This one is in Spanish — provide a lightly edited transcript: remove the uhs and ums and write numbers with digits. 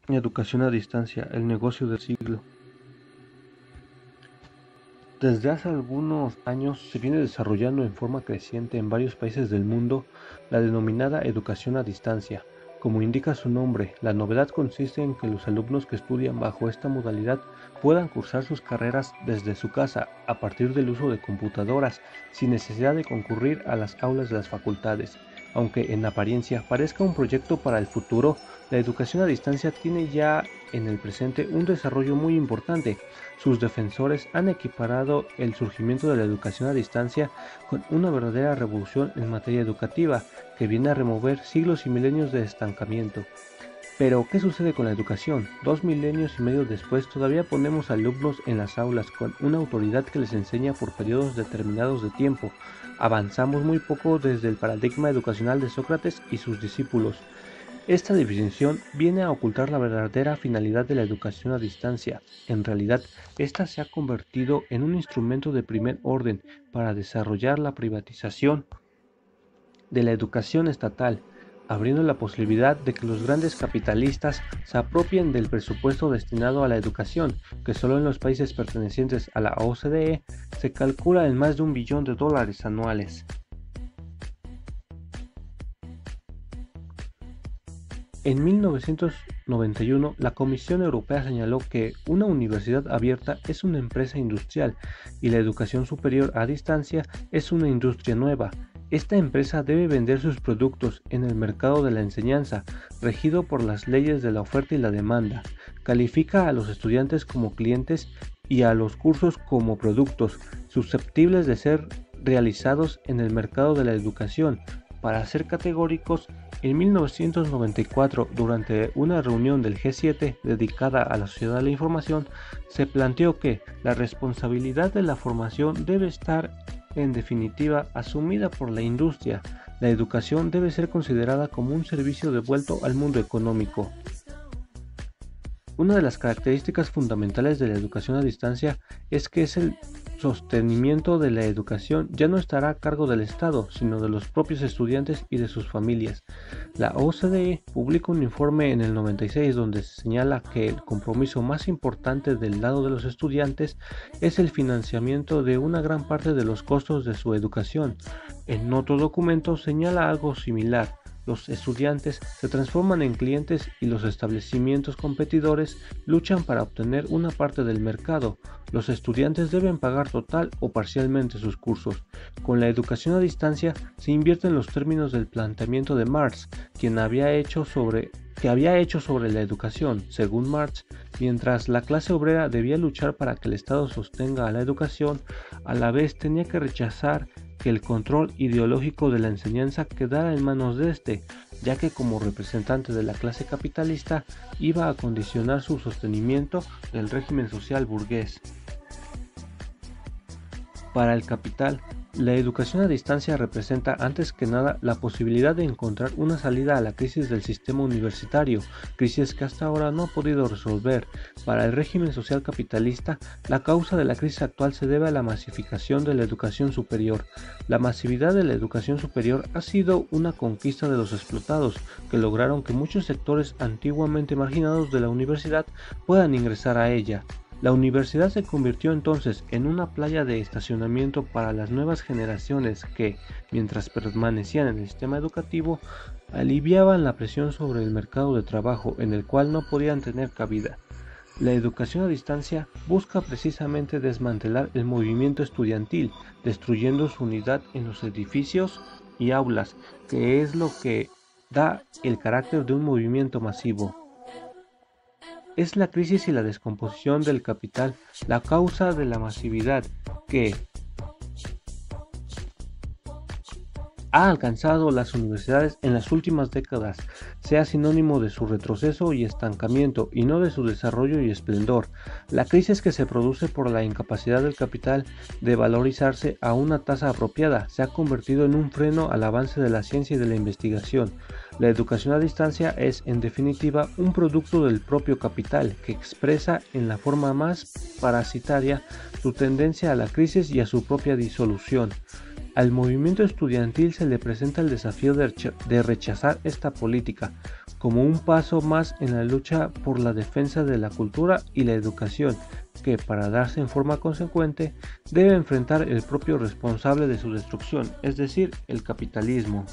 Educación a distancia, el negocio del siglo. Desde hace algunos años se viene desarrollando en forma creciente en varios países del mundo la denominada educación a distancia. Como indica su nombre, la novedad consiste en que los alumnos que estudian bajo esta modalidad puedan cursar sus carreras desde su casa a partir del uso de computadoras, sin necesidad de concurrir a las aulas de las facultades. Aunque en apariencia parezca un proyecto para el futuro, la educación a distancia tiene ya en el presente un desarrollo muy importante. Sus defensores han equiparado el surgimiento de la educación a distancia con una verdadera revolución en materia educativa que viene a remover siglos y milenios de estancamiento. Pero, ¿qué sucede con la educación? 2 milenios y medio después todavía ponemos alumnos en las aulas con una autoridad que les enseña por periodos determinados de tiempo. Avanzamos muy poco desde el paradigma educacional de Sócrates y sus discípulos. Esta definición viene a ocultar la verdadera finalidad de la educación a distancia. En realidad, esta se ha convertido en un instrumento de primer orden para desarrollar la privatización de la educación estatal, abriendo la posibilidad de que los grandes capitalistas se apropien del presupuesto destinado a la educación, que solo en los países pertenecientes a la OCDE se calcula en más de $1 billón anuales. En 1991, la Comisión Europea señaló que una universidad abierta es una empresa industrial y la educación superior a distancia es una industria nueva. Esta empresa debe vender sus productos en el mercado de la enseñanza, regido por las leyes de la oferta y la demanda. Califica a los estudiantes como clientes y a los cursos como productos, susceptibles de ser realizados en el mercado de la educación. Para ser categóricos, en 1994, durante una reunión del G7 dedicada a la sociedad de la información, se planteó que la responsabilidad de la formación debe estar, en definitiva, asumida por la industria. La educación debe ser considerada como un servicio devuelto al mundo económico. Una de las características fundamentales de la educación a distancia es que el sostenimiento de la educación ya no estará a cargo del Estado, sino de los propios estudiantes y de sus familias. La OCDE publica un informe en el 96 donde se señala que el compromiso más importante del lado de los estudiantes es el financiamiento de una gran parte de los costos de su educación. En otro documento señala algo similar. Los estudiantes se transforman en clientes y los establecimientos competidores luchan para obtener una parte del mercado. Los estudiantes deben pagar total o parcialmente sus cursos. Con la educación a distancia se invierte en los términos del planteamiento de Marx, que había hecho sobre la educación. Según Marx, mientras la clase obrera debía luchar para que el Estado sostenga a la educación, a la vez tenía que rechazar que el control ideológico de la enseñanza quedara en manos de este, ya que como representante de la clase capitalista iba a condicionar su sostenimiento del régimen social burgués. Para el capital, la educación a distancia representa antes que nada la posibilidad de encontrar una salida a la crisis del sistema universitario, crisis que hasta ahora no ha podido resolver. Para el régimen social capitalista, la causa de la crisis actual se debe a la masificación de la educación superior. La masividad de la educación superior ha sido una conquista de los explotados, que lograron que muchos sectores antiguamente marginados de la universidad puedan ingresar a ella. La universidad se convirtió entonces en una playa de estacionamiento para las nuevas generaciones que, mientras permanecían en el sistema educativo, aliviaban la presión sobre el mercado de trabajo en el cual no podían tener cabida. La educación a distancia busca precisamente desmantelar el movimiento estudiantil, destruyendo su unidad en los edificios y aulas, que es lo que da el carácter de un movimiento masivo. Es la crisis y la descomposición del capital la causa de la masividad que ha alcanzado las universidades en las últimas décadas, sea sinónimo de su retroceso y estancamiento y no de su desarrollo y esplendor. La crisis que se produce por la incapacidad del capital de valorizarse a una tasa apropiada se ha convertido en un freno al avance de la ciencia y de la investigación. La educación a distancia es, en definitiva, un producto del propio capital que expresa en la forma más parasitaria su tendencia a la crisis y a su propia disolución. Al movimiento estudiantil se le presenta el desafío de rechazar esta política como un paso más en la lucha por la defensa de la cultura y la educación, que, para darse en forma consecuente, debe enfrentar el propio responsable de su destrucción, es decir, el capitalismo.